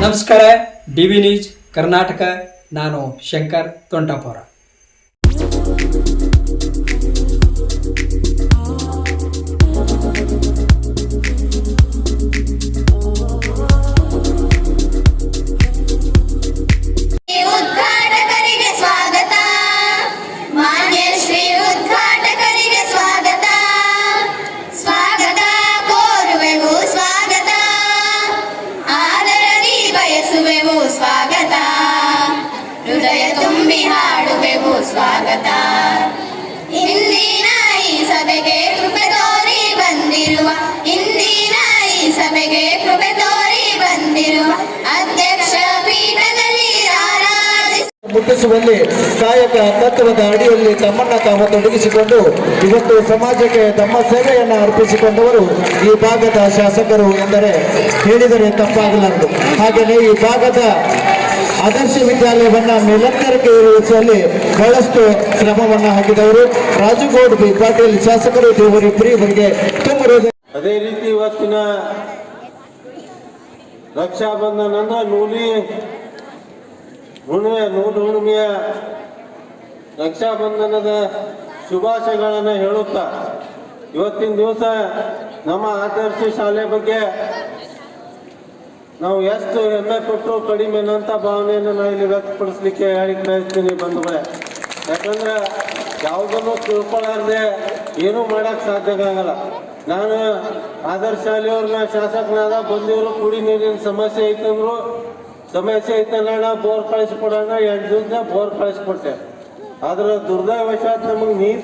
ನಮಸ್ಕಾರ, D V news Karnataka. ನಾನು ಶಂಕರ್ ತೊಂಟಾಪುರ. ಸ್ವಾಗತ, ಹೃದಯ ತುಂಬಿ ಹಾಡುವೆವು ಸ್ವಾಗತ. ಇಂದಿನ ಈ ಸಭೆಗೆ ಕೃಪೆ ತೋರಿ ಬಂದಿರುವ ಅಧ್ಯಕ್ಷ ಪೀಠದಲ್ಲಿ ಮುಟ್ಟಿಸುವಲ್ಲಿ ಕಾಯಕ ತತ್ವದ ಅಡಿಯಲ್ಲಿ ತಮ್ಮನ್ನ ತಾವು ತೊಡಗಿಸಿಕೊಂಡು ಇವತ್ತು ಸಮಾಜಕ್ಕೆ ತಮ್ಮ ಸೇವೆಯನ್ನು ಅರ್ಪಿಸಿಕೊಂಡವರು ಈ ಭಾಗದ ಶಾಸಕರು ಎಂದರೆ ಹೇಳಿದರೆ ತಪ್ಪಾಗಲಾರದು. ಹಾಗೆಯೇ ಈ ಭಾಗದ ಆದರ್ಶ ವಿದ್ಯಾಲಯವನ್ನ ನಿರಂತರಕ್ಕೆ ಇರಿಸುವಲ್ಲಿ ಬಹಳಷ್ಟು ಶ್ರಮವನ್ನು ಹಾಕಿದವರು ರಾಜುಗೌಡ ಬಿ ಪಾಟೀಲ್ ಶಾಸಕರು ಇವರಿಗೆ ತುಂಬ. ಅದೇ ರೀತಿ ಇವತ್ತಿನ ರಕ್ಷಾಬಂಧನ ನೂಲು ಹುಣ್ಣಿಮೆಯ ರಕ್ಷಾಬಂಧನದ ಶುಭಾಶಯಗಳನ್ನು ಹೇಳುತ್ತಾ ಇವತ್ತಿನ ದಿವಸ ನಮ್ಮ ಆದರ್ಶ ಶಾಲೆ ಬಗ್ಗೆ ನಾವು ಎಷ್ಟು ಹೆಮ್ಮೆ ಪಟ್ಟರು ಕಡಿಮೆ ಅಂತ ಭಾವನೆಯನ್ನು ನಾನು ಇಲ್ಲಿ ವ್ಯಕ್ತಪಡಿಸ್ಲಿಕ್ಕೆ ಹೇಳಿ ಬಯಸ್ತೀನಿ ಬಂಧುಗಳೇ. ಯಾಕಂದ್ರೆ ಯಾವುದನ್ನು ತಿಳ್ಕೊಳ್ಳಾರ್ದೆ ಏನೂ ಮಾಡಕ್ ಸಾಧ್ಯ ಆಗಲ್ಲ. ನಾನು ಆದರ್ಶ ಶಾಲೆಯವ್ರನ್ನ ಶಾಸಕನಾದ ಬಂದಿವರು ಕುಡಿ ನೀರಿನ ಸಮಸ್ಯೆ ಐತಂದ್ರೆ ಬೋರ್ ಕಳಿಸ್ಕೊಡೋಣ 8 ದಿವಸ ಬೋರ್ ಕಳಿಸ್ಕೊಟ್ಟೆ. ಆದ್ರೆ ದುರ್ದೈವಶಾತ್ ನಮಗೆ ನೀರು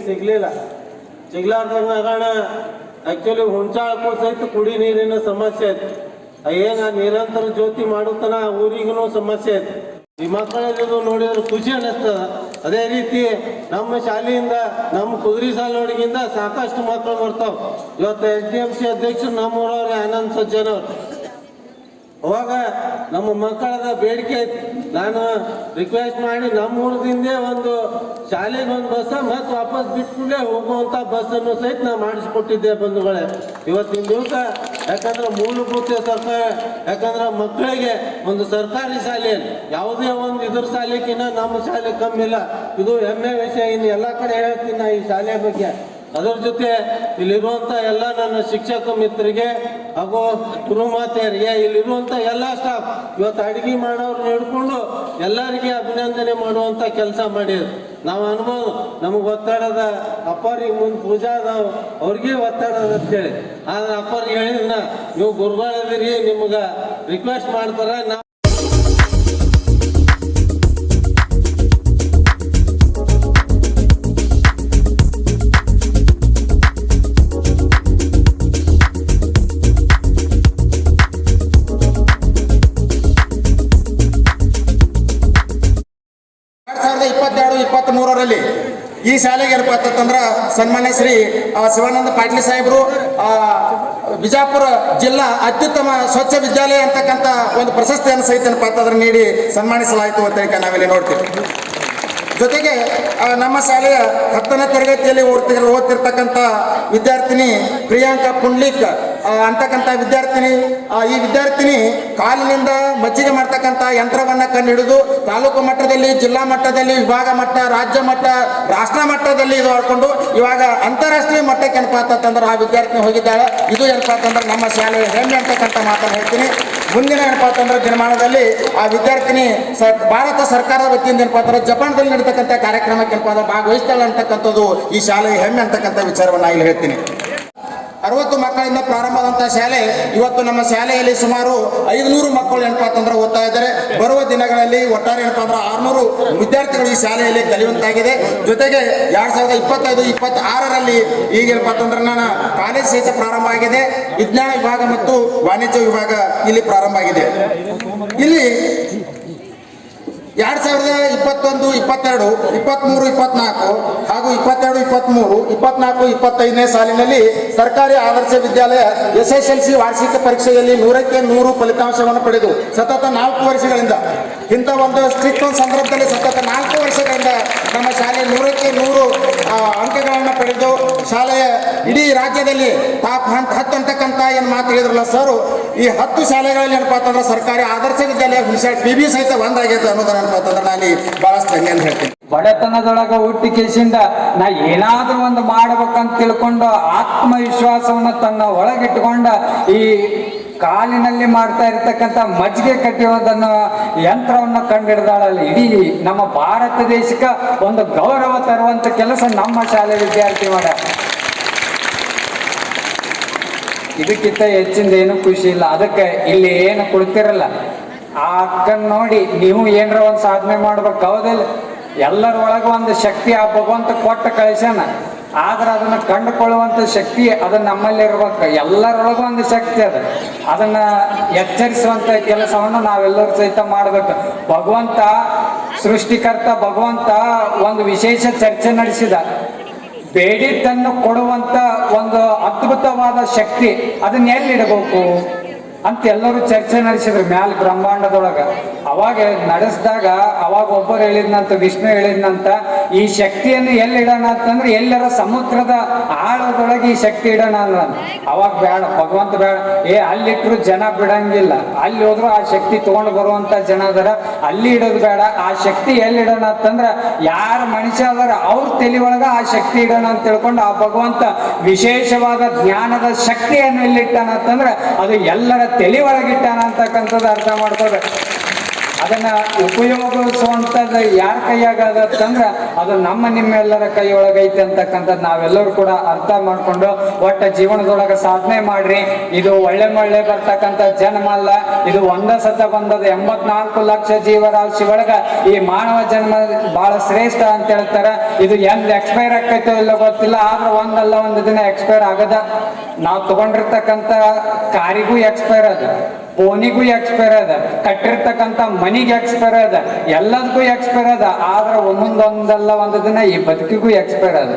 ಸಿಗ್ಲಾರ್ದಂಗಾಗಣ ಆಕ್ಚುಲಿ ಹುಂಚಾಳಕ್ಕೂ ಸಹಿತ ಕುಡಿ ನೀರಿನ ಸಮಸ್ಯೆ ಐತಿ. ಏನ ನಿರಂತರ ಜ್ಯೋತಿ ಮಾಡುತ್ತಾನ ಊರಿಗೂ ಸಮಸ್ಯೆ ಐತಿ. ಈ ಮಕ್ಕಳಲ್ಲಿ ನೋಡಿದ್ರೆ ಖುಷಿ ಅನ್ನಿಸ್ತದ. ಅದೇ ರೀತಿ ನಮ್ಮ ಶಾಲೆಯಿಂದ ನಮ್ಮ ಕುದುರೆ ಸಾಲೋಡಿಗಿಂದ ಸಾಕಷ್ಟು ಮಕ್ಕಳು ಬರ್ತಾವ. ಇವತ್ತು SDMC ಅಧ್ಯಕ್ಷರು ನಮ್ಮೂರವ್ರೆ ಆನಂದ್ ಸಜ್ಜನವ್ರು. ಅವಾಗ ನಮ್ಮ ಮಕ್ಕಳದ ಬೇಡಿಕೆ ಐತಿ. ನಾನು ರಿಕ್ವೆಸ್ಟ್ ಮಾಡಿ ನಮ್ಮ ಊರದಿಂದೇ ಒಂದು ಶಾಲೆಗೆ ಒಂದು ಬಸ್ ಮತ್ತು ವಾಪಸ್ ಬಿಟ್ಕೊಂಡೇ ಹೋಗುವಂಥ ಬಸ್ಸನ್ನು ಸಹಿತ ನಾವು ಮಾಡಿಸ್ಕೊಟ್ಟಿದ್ದೆ ಬಂಧುಗಳೇ. ಇವತ್ತಿನ ದಿವಸ ಯಾಕಂದ್ರೆ ಮೂಲಭೂತ ಸರ್ಕಾರ, ಯಾಕಂದ್ರೆ ಮಕ್ಕಳಿಗೆ ಒಂದು ಸರ್ಕಾರಿ ಶಾಲೆಯಲ್ಲಿ ಯಾವುದೇ ಒಂದು ಇದ್ರ ಶಾಲೆಗಿನ್ನ ನಮ್ಮ ಶಾಲೆ ಕಮ್ಮಿ ಇಲ್ಲ. ಇದು ಹೆಮ್ಮೆ ವಿಷಯ. ಇನ್ನು ಎಲ್ಲ ಕಡೆ ಹೇಳ್ತೀನಿ ನಾ ಈ ಶಾಲೆ ಬಗ್ಗೆ. ಅದರ ಜೊತೆ ಇಲ್ಲಿರುವಂಥ ಎಲ್ಲ ನನ್ನ ಶಿಕ್ಷಕ ಮಿತ್ರರಿಗೆ ಹಾಗೂ ಗುರುಮಾತೆಯರಿಗೆ, ಇಲ್ಲಿರುವಂಥ ಎಲ್ಲ ಸ್ಟಾಫ್, ಇವತ್ತು ಅಡುಗೆ ಮಾಡೋರು ಹಿಡ್ಕೊಂಡು ಎಲ್ಲರಿಗೆ ಅಭಿನಂದನೆ ಮಾಡುವಂಥ ಕೆಲಸ ಮಾಡಿದ್ರು. ನಾವು ಅನ್ಬೋದು ನಮಗೆ ಒತ್ತಡದ ಅಪ್ಪರಿಗೆ ಮುಂದೆ ಪೂಜಾ ಅದಾವ, ಅವ್ರಿಗೆ ಒತ್ತಡದ ಅಂತೇಳಿ. ಆದ್ರೆ ಅಪ್ಪರಿಗೆ ಹೇಳಿದ್ನ ನೀವು ಗುರುಗಳಿದ್ದೀರಿ, ನಿಮ್ಗೆ ರಿಕ್ವೆಸ್ಟ್ ಮಾಡ್ತಾರೆ. ನಾವು 2022-23ರಲ್ಲಿ ಈ ಶಾಲೆಗೆ ಏನಪ್ಪ ಅಂತಂದ್ರೆ ಸನ್ಮಾನ್ಯ ಶ್ರೀ ಶಿವಾನಂದ ಪಾಟೀಲ್ ಸಾಹೇಬರು ಬಿಜಾಪುರ ಜಿಲ್ಲಾ ಅತ್ಯುತ್ತಮ ಸ್ವಚ್ಛ ವಿದ್ಯಾಲಯ ಅಂತಕ್ಕಂಥ ಒಂದು ಪ್ರಶಸ್ತಿಯನ್ನು ಸಹಿತ ಏನಪ್ಪ ಅಂತಂದ್ರೆ ನೀಡಿ ಸನ್ಮಾನಿಸಲಾಯಿತು ಅಂತ ನಾವಿಲ್ಲಿ ನೋಡ್ತೀವಿ. ಜೊತೆಗೆ ನಮ್ಮ ಶಾಲೆಯ 10ನೇ ತರಗತಿಯಲ್ಲಿ ಓದ್ತಿರ್ತಕ್ಕಂಥ ವಿದ್ಯಾರ್ಥಿನಿ ಪ್ರಿಯಾಂಕಾ ಪುಂಡ್ಲಿಕ್ ಅಂತಕ್ಕಂಥ ವಿದ್ಯಾರ್ಥಿನಿ, ಈ ವಿದ್ಯಾರ್ಥಿನಿ ಕಾಲಿನಿಂದ ಮಜ್ಜಿಗೆ ಮಾಡ್ತಕ್ಕಂಥ ಯಂತ್ರವನ್ನ ಕಂಡುಹಿಡಿದು ತಾಲೂಕು ಮಟ್ಟದಲ್ಲಿ, ಜಿಲ್ಲಾ ಮಟ್ಟದಲ್ಲಿ, ವಿಭಾಗ ಮಟ್ಟ, ರಾಜ್ಯ ಮಟ್ಟ, ರಾಷ್ಟ್ರ ಮಟ್ಟದಲ್ಲಿ ಇದು ಆಡ್ಕೊಂಡು ಇವಾಗ ಅಂತಾರಾಷ್ಟ್ರೀಯ ಮಟ್ಟಕ್ಕೆ ಏನಪ್ಪಾ ಅಂತಂದ್ರೆ ಆ ವಿದ್ಯಾರ್ಥಿನಿ ಹೋಗಿದ್ದಾಳೆ. ಇದು ಏನಪ್ಪಾ ಅಂತಂದ್ರೆ ನಮ್ಮ ಶಾಲೆಯ ಹೆಮ್ಮೆ ಅಂತಕ್ಕಂಥ ಮಾತನ್ನು ಹೇಳ್ತೀನಿ. ಮುಂದಿನ ಏನಪ್ಪಾ ಅಂತಂದ್ರೆ ದಿನಮಾನದಲ್ಲಿ ಆ ವಿದ್ಯಾರ್ಥಿನಿ ಭಾರತ ಸರ್ಕಾರದ ವತಿಯಿಂದ ಏನಪ್ಪಾ ಅಂತಂದ್ರೆ ಜಪಾನ್ದಲ್ಲಿ ನಡೀತಕ್ಕಂಥ ಕಾರ್ಯಕ್ರಮಕ್ಕೆ ಏನಪ್ಪಾ ಅಂದ್ರೆ ಭಾಗವಹಿಸ್ತಾಳೆ ಅಂತಕ್ಕಂಥದ್ದು ಈ ಶಾಲೆಯ ಹೆಮ್ಮೆ ಅಂತಕ್ಕಂಥ ವಿಚಾರವನ್ನು ಇಲ್ಲಿ ಹೇಳ್ತೀನಿ. 60 ಮಕ್ಕಳಿಂದ ಪ್ರಾರಂಭವಾದಂತಹ ಶಾಲೆ ಇವತ್ತು ನಮ್ಮ ಶಾಲೆಯಲ್ಲಿ ಸುಮಾರು 500 ಮಕ್ಕಳು ಏನಪ್ಪಾ ಅಂತಂದ್ರೆ ಓದ್ತಾ ಇದ್ದಾರೆ. ಬರುವ ದಿನಗಳಲ್ಲಿ ಒಟ್ಟಾರೆ ಏನಪ್ಪಾ ಅಂದ್ರೆ 600 ವಿದ್ಯಾರ್ಥಿಗಳು ಈ ಶಾಲೆಯಲ್ಲಿ ಕಲಿಯುವಂತಾಗಿದೆ. ಜೊತೆಗೆ 2025-26ರಲ್ಲಿ ಈಗ ಏನಪ್ಪಾ ಅಂತಂದ್ರೆ ನನ್ನ ಕಾಲೇಜ್ ಸಹಿತ ಪ್ರಾರಂಭ ಆಗಿದೆ. ವಿಜ್ಞಾನ ವಿಭಾಗ ಮತ್ತು ವಾಣಿಜ್ಯ ವಿಭಾಗ ಇಲ್ಲಿ ಪ್ರಾರಂಭ ಆಗಿದೆ. ಇಲ್ಲಿ 2021, 22, 23, 24 ಹಾಗೂ 22, 23, 24, 25ನೇ ಸಾಲಿನಲ್ಲಿ ಸರ್ಕಾರಿ ಆದರ್ಶ ವಿದ್ಯಾಲಯ SSLC ವಾರ್ಷಿಕ ಪರೀಕ್ಷೆಯಲ್ಲಿ 100ಕ್ಕೆ 100 ಫಲಿತಾಂಶವನ್ನು ಪಡೆದು ಸತತ 4 ವರ್ಷಗಳಿಂದ ಇಂಥ ಒಂದು ಸ್ಟ್ರಿಕ್ಟ್ ಸಂದರ್ಭದಲ್ಲಿ ಸತತ 4 ವರ್ಷಗಳಿಂದ ನಮ್ಮ ಶಾಲೆ 100ಕ್ಕೆ 100 ಅಂಕಗಳನ್ನು ಪಡೆದು ಶಾಲೆಯ ಇಡೀ ರಾಜ್ಯದಲ್ಲಿ ಟಾಪ್ 10 ಅಂತಕ್ಕಂಥ ಏನು ಮಾತು ಹೇಳಿದ್ರಲ್ಲ ಸರ್, ಈ 10 ಶಾಲೆಗಳಲ್ಲಿ ಏನಪ್ಪಾ ಅಂತಂದ್ರೆ ಸರ್ಕಾರಿ ಆದರ್ಶ ವಿದ್ಯಾಲಯ ಹುಣಸೆ PB ಸಹಿತ ಒಂದಾಗೈತೆ ಅನ್ನೋದನ್ನ ಅಂತಂದ್ರೆ ನಾನು ಬಹಳಷ್ಟು ಹೆಮ್ಮೆ ಅಂತ ಹೇಳ್ತೀನಿ. ಬಡತನದೊಳಗ ಹುಟ್ಟಿ ಕೇಸಿಂದ ನಾ ಏನಾದ್ರೂ ಒಂದು ಮಾಡ್ಬೇಕಂತ ತಿಳ್ಕೊಂಡು ಆತ್ಮವಿಶ್ವಾಸವನ್ನ ತನ್ನ ಒಳಗಿಟ್ಟುಕೊಂಡ ಈ ಕಾಲಿನಲ್ಲಿ ಮಾಡ್ತಾ ಇರತಕ್ಕಂಥ ಮಜ್ಜಿಗೆ ಕಟ್ಟುವುದನ್ನ ಯಂತ್ರವನ್ನ ಕಂಡಿಡ್ದಾಳಲ್ಲ, ಇಡೀ ನಮ್ಮ ಭಾರತ ದೇಶಕ್ಕೆ ಒಂದು ಗೌರವ ತರುವಂತ ಕೆಲಸ ನಮ್ಮ ಶಾಲೆ ವಿದ್ಯಾರ್ಥಿ ಮಾಡ. ಇದಕ್ಕಿಂತ ಹೆಚ್ಚಿಂದ ಏನು ಖುಷಿ ಇಲ್ಲ. ಅದಕ್ಕೆ ಇಲ್ಲಿ ಏನು ಕೊಡ್ತಿರಲ್ಲ ಆ ಅಕ್ಕನ್ ನೋಡಿ ನೀವು ಏನರ ಒಂದು ಸಾಧನೆ ಮಾಡ್ಬೇಕು, ಹೌದಿಲ್ಲ? ಎಲ್ಲರ ಒಳಗೆ ಒಂದು ಶಕ್ತಿ ಆ ಭಗವಂತ ಕೊಟ್ಟ ಕಳಿಸ್ಯಾನ. ಆದ್ರೆ ಅದನ್ನ ಕಂಡುಕೊಳ್ಳುವಂತ ಶಕ್ತಿ ಅದನ್ನ ನಮ್ಮಲ್ಲಿ ಇರ್ಬೇಕು. ಎಲ್ಲರೊಳಗೂ ಒಂದು ಶಕ್ತಿ ಅದನ್ನ ಎಚ್ಚರಿಸುವಂತ ಕೆಲಸವನ್ನು ನಾವೆಲ್ಲರೂ ಸಹಿತ ಮಾಡ್ಬೇಕು. ಭಗವಂತ ಸೃಷ್ಟಿಕರ್ತ ಭಗವಂತ ಒಂದು ವಿಶೇಷ ಚರ್ಚೆ ನಡೆಸಿದ. ಬೇಡಿದ್ದನ್ನು ಕೊಡುವಂತ ಒಂದು ಅದ್ಭುತವಾದ ಶಕ್ತಿ ಅದನ್ನ ಎಲ್ಲಿಡಬೇಕು ಅಂತ ಎಲ್ಲರೂ ಚರ್ಚೆ ನಡೆಸಿದ್ರು ಮ್ಯಾಲ ಬ್ರಹ್ಮಾಂಡದೊಳಗ. ಅವಾಗ ನಡೆಸಿದಾಗ ಅವಾಗ ಒಬ್ಬರು ಹೇಳಿದ್ನಂತ, ವಿಷ್ಣು ಹೇಳಿದ್ನಂತ, ಈ ಶಕ್ತಿಯನ್ನು ಎಲ್ಲಿಡೋಣ ಅಂತಂದ್ರೆ ಎಲ್ಲರ ಸಮುದ್ರದ ಆಳದೊಳಗೆ ಈ ಶಕ್ತಿ ಇಡೋಣ ಅಂದ್ರ. ಅವಾಗ ಬೇಡ, ಭಗವಂತ ಬೇಡ, ಅಲ್ಲಿಟ್ರು ಜನ ಬಿಡಂಗಿಲ್ಲ, ಅಲ್ಲಿ ಹೋದ್ರು ಆ ಶಕ್ತಿ ತಗೊಂಡು ಬರುವಂತ ಜನ ಅದರ, ಅಲ್ಲಿ ಇಡೋದು ಬೇಡ. ಆ ಶಕ್ತಿ ಎಲ್ಲಿಡೋಣ ಅಂತಂದ್ರ ಯಾರ ಮನುಷ್ಯ ಅದರ ಅವ್ರ ತಲೆ ಒಳಗ ಆ ಶಕ್ತಿ ಇಡೋಣ ಅಂತ ತಿಳ್ಕೊಂಡು ಆ ಭಗವಂತ ವಿಶೇಷವಾದ ಜ್ಞಾನದ ಶಕ್ತಿಯನ್ನು ಎಲ್ಲಿಟ್ಟಾನ ಅಂತಂದ್ರ ಅದು ಎಲ್ಲರ ತಲೆ ಒಳಗಿಟ್ಟಾನ ಅಂತಕ್ಕಂಥದ್ದು ಅರ್ಥ ಮಾಡ್ಕೋಬೇಕು. ಅದನ್ನ ಉಪಯೋಗಿಸುವಂಥದ್ದು ಯಾರ ಕೈಯಾಗತ್ತಂದ್ರ ಅದು ನಮ್ಮ ನಿಮ್ಮೆಲ್ಲರ ಕೈ ಒಳಗೈತೆ ಅಂತಕ್ಕಂಥದ್ದು ನಾವೆಲ್ಲರೂ ಕೂಡ ಅರ್ಥ ಮಾಡ್ಕೊಂಡು ಒಟ್ಟ ಜೀವನದೊಳಗೆ ಸಾಧನೆ ಮಾಡ್ರಿ. ಇದು ಒಳ್ಳೆ ಬರ್ತಕ್ಕಂಥ ಜನ್ಮ ಅಲ್ಲ, ಇದು ಒಂದ ಸತ ಬಂದದ. 84 ಲಕ್ಷ ಜೀವರಾಶಿ ಒಳಗ ಈ ಮಾನವ ಜನ್ಮ ಬಹಳ ಶ್ರೇಷ್ಠ ಅಂತ ಹೇಳ್ತಾರ. ಇದು ಎಂದ್ ಎಕ್ಸ್ಪೈರ್ ಆಕೈತೋ ಇಲ್ಲ ಗೊತ್ತಿಲ್ಲ, ಆದ್ರೆ ಒಂದಲ್ಲ ಒಂದು ದಿನ ಎಕ್ಸ್ಪೈರ್ ಆಗದ. ನಾವು ತಗೊಂಡಿರ್ತಕ್ಕಂಥ ಕಾರಿಗೂ ಎಕ್ಸ್ಪೈರ್ ಅದ, ಫೋನಿಗೂ ಎಕ್ಸ್ಪೈರ್ ಅದ, ಕಟ್ಟಿರ್ತಕ್ಕಂಥ ಮನಿಗೆ ಎಕ್ಸ್ಪೈರ್ ಅದ, ಎಲ್ಲದಕ್ಕೂ ಎಕ್ಸ್ಪೈರ್ ಅದ. ಆದ್ರೆ ಒಂದೊಂದಲ್ಲ ಒಂದು ದಿನ ಈ ಬದುಕಿಗೂ ಎಕ್ಸ್ಪೈರ್ ಅದ.